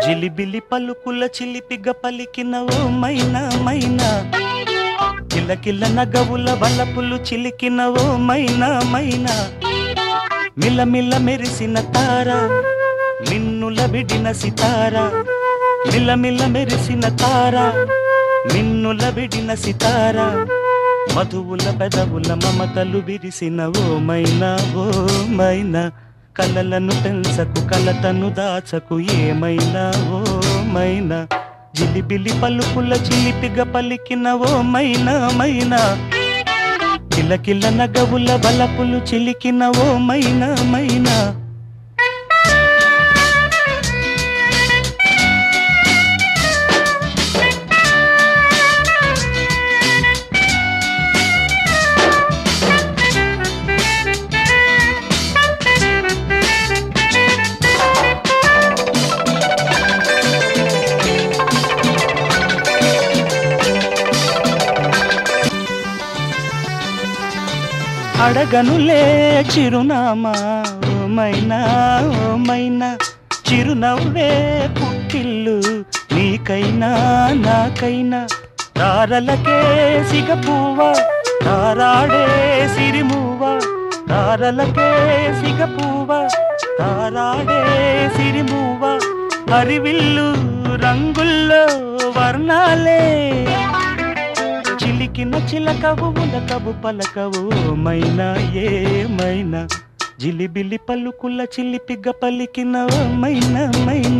జిలిబిలి పలుకుల చిలిపిగ పలికిన ఓ మైనా మైనా, కిలకిల నగవుల వలపులు చిలికిన ఓ మైనా మైనా, మిలమిల మెరిసిన తార మిన్నుల విడిన సితార, మిలమిల మెరిసిన తార మిన్నుల విడిన సితార, మధువుల పెదవుల మమతలు విరిసిన ఓ మైనా ఓ మైనా, కలలను పెంచకు కలతను దాచకు ఏమైనా ఓ మైనా, జిలిబిలి పలుకుల చిలిపిగ పలికిన ఓ మైనా మైనా, కిలకిల నగవుల బలపులు చిలికిన ఓ మైనా మైనా. అడగనులే చిరునామా ఓ మైనా ఓ మైనా, చిరునవ్వే పుట్టిల్లు నీకైనా నాకైనా, తారలకే సిగపువ్వ తారాడే సిరిమువ్వ, తారలకే సిగపువ్వ తారాడే సిరిమువ్వ, హరివిల్లు రంగుల్లో వర్ణాలే చిలికిన చిలకవు ఉలకవు పలకవు మైనా ఏమైనా, జిలిబిలి పలుకుల చిలిపిగ పలికిన మైనా మైనా.